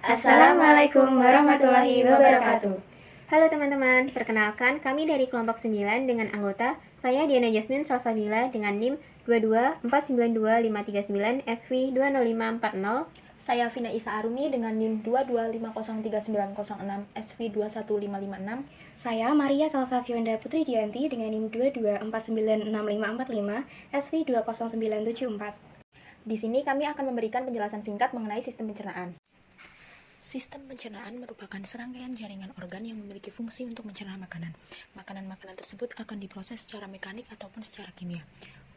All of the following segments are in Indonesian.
Assalamualaikum warahmatullahi wabarakatuh. Halo teman-teman, perkenalkan kami dari kelompok 9 dengan anggota saya Diana Jasmine Salsabila dengan NIM 2249253 SV20540. Saya Vina Isa Arumi dengan NIM 225039006 SV21556. Saya Maria Salsa Fionda Putri Dianti dengan NIM 224965545 SV20974. Di sini kami akan memberikan penjelasan singkat mengenai sistem pencernaan. Sistem pencernaan merupakan serangkaian jaringan organ yang memiliki fungsi untuk mencerna makanan. Makanan-makanan tersebut akan diproses secara mekanik ataupun secara kimia.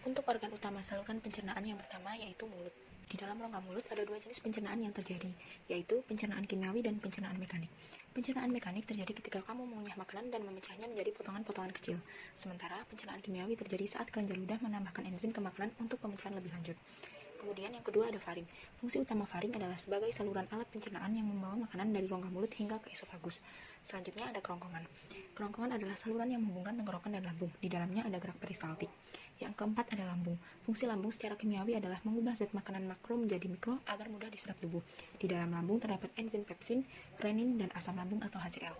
Untuk organ utama saluran pencernaan yang pertama yaitu mulut. Di dalam rongga mulut ada dua jenis pencernaan yang terjadi, yaitu pencernaan kimiawi dan pencernaan mekanik. Pencernaan mekanik terjadi ketika kamu mengunyah makanan dan memecahnya menjadi potongan-potongan kecil. Sementara pencernaan kimiawi terjadi saat kelenjar ludah menambahkan enzim ke makanan untuk pemecahan lebih lanjut. Kemudian yang kedua ada faring. Fungsi utama faring adalah sebagai saluran alat pencernaan yang membawa makanan dari rongga mulut hingga ke esofagus. Selanjutnya ada kerongkongan. Kerongkongan adalah saluran yang menghubungkan tenggorokan dan lambung. Di dalamnya ada gerak peristaltik. Yang keempat ada lambung. Fungsi lambung secara kimiawi adalah mengubah zat makanan makro menjadi mikro agar mudah diserap tubuh. Di dalam lambung terdapat enzim pepsin, renin, dan asam lambung atau HCl.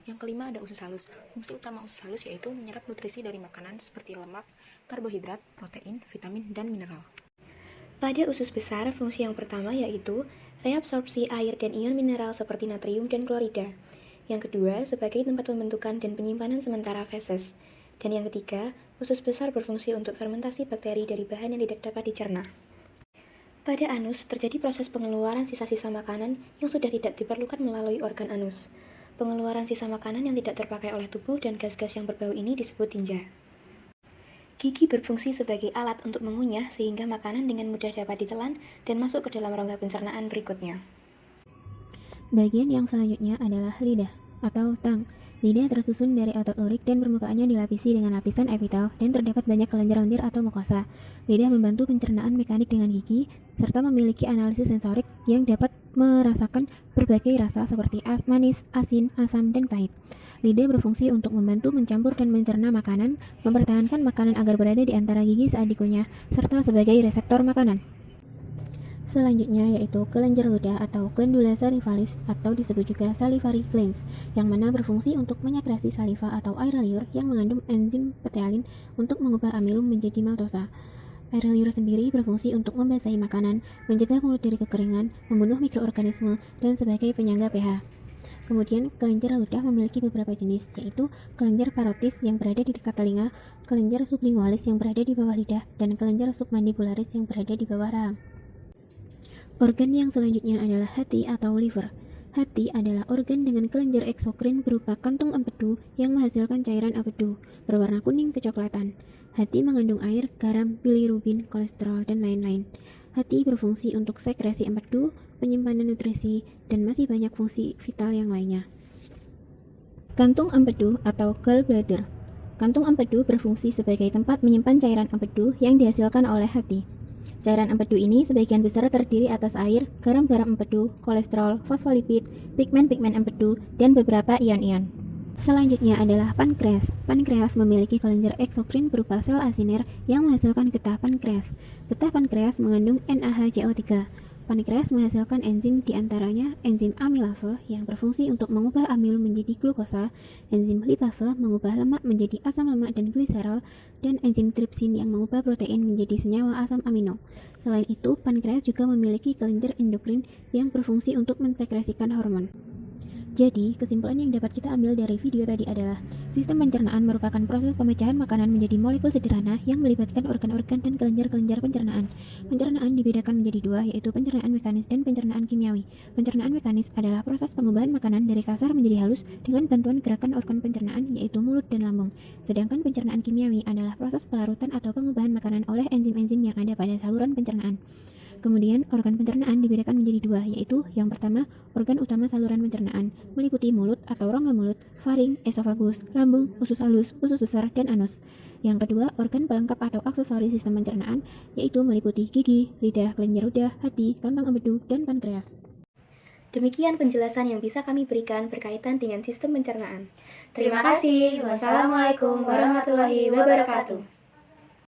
Yang kelima ada usus halus. Fungsi utama usus halus yaitu menyerap nutrisi dari makanan seperti lemak, karbohidrat, protein, vitamin, dan mineral. Pada usus besar, fungsi yang pertama yaitu reabsorpsi air dan ion mineral seperti natrium dan klorida. Yang kedua, sebagai tempat pembentukan dan penyimpanan sementara feses. Dan yang ketiga, usus besar berfungsi untuk fermentasi bakteri dari bahan yang tidak dapat dicerna. Pada anus, terjadi proses pengeluaran sisa-sisa makanan yang sudah tidak diperlukan melalui organ anus. Pengeluaran sisa makanan yang tidak terpakai oleh tubuh dan gas-gas yang berbau ini disebut tinja. Gigi berfungsi sebagai alat untuk mengunyah sehingga makanan dengan mudah dapat ditelan dan masuk ke dalam rongga pencernaan berikutnya. Bagian yang selanjutnya adalah lidah atau tang. Lidah tersusun dari otot lurik dan permukaannya dilapisi dengan lapisan epitel dan terdapat banyak kelenjar lendir atau mukosa. Lidah membantu pencernaan mekanik dengan gigi serta memiliki analisis sensorik yang dapat merasakan berbagai rasa seperti manis, asin, asam, dan pahit. Lidah berfungsi untuk membantu mencampur dan mencerna makanan, mempertahankan makanan agar berada di antara gigi saat dikunyah, serta sebagai reseptor makanan. Selanjutnya yaitu kelenjar ludah atau glandula salivalis atau disebut juga salivary glands, yang mana berfungsi untuk menyekresi saliva atau air liur yang mengandung enzim ptealin untuk mengubah amilum menjadi maltosa. Air liur sendiri berfungsi untuk membasahi makanan, mencegah mulut dari kekeringan, membunuh mikroorganisme, dan sebagai penyangga pH. Kemudian, kelenjar ludah memiliki beberapa jenis, yaitu kelenjar parotis yang berada di dekat telinga, kelenjar sublingualis yang berada di bawah lidah, dan kelenjar submandibularis yang berada di bawah rahang. Organ yang selanjutnya adalah hati atau liver. Hati adalah organ dengan kelenjar eksokrin berupa kantung empedu yang menghasilkan cairan empedu, berwarna kuning kecoklatan. Hati mengandung air, garam, bilirubin, kolesterol, dan lain-lain. Hati berfungsi untuk sekresi empedu, penyimpanan nutrisi, dan masih banyak fungsi vital yang lainnya. Kantung empedu atau gallbladder. Kantung empedu berfungsi sebagai tempat menyimpan cairan empedu yang dihasilkan oleh hati. Cairan empedu ini sebagian besar terdiri atas air, garam-garam empedu, kolesterol, fosfolipid, pigmen-pigmen empedu, dan beberapa ion-ion. Selanjutnya adalah pankreas. Pankreas memiliki kelenjar eksokrin berupa sel asiner yang menghasilkan getah pankreas. Getah pankreas mengandung NaHCO3. Pankreas menghasilkan enzim diantaranya enzim amilase yang berfungsi untuk mengubah amilum menjadi glukosa, enzim lipase mengubah lemak menjadi asam lemak dan gliserol, dan enzim tripsin yang mengubah protein menjadi senyawa asam amino. Selain itu, pankreas juga memiliki kelenjar endokrin yang berfungsi untuk mensekresikan hormon. Jadi, kesimpulan yang dapat kita ambil dari video tadi adalah sistem pencernaan merupakan proses pemecahan makanan menjadi molekul sederhana yang melibatkan organ-organ dan kelenjar-kelenjar pencernaan. Pencernaan dibedakan menjadi dua, yaitu pencernaan mekanis dan pencernaan kimiawi. Pencernaan mekanis adalah proses pengubahan makanan dari kasar menjadi halus dengan bantuan gerakan organ pencernaan, yaitu mulut dan lambung. Sedangkan pencernaan kimiawi adalah proses pelarutan atau pengubahan makanan oleh enzim-enzim yang ada pada saluran pencernaan. Kemudian, organ pencernaan dibedakan menjadi dua, yaitu yang pertama, organ utama saluran pencernaan, meliputi mulut atau rongga mulut, faring, esofagus, lambung, usus halus, usus besar, dan anus. Yang kedua, organ pelengkap atau aksesori sistem pencernaan, yaitu meliputi gigi, lidah, kelenjar ludah, hati, kantong empedu, dan pankreas. Demikian penjelasan yang bisa kami berikan berkaitan dengan sistem pencernaan. Terima kasih. Wassalamualaikum warahmatullahi wabarakatuh.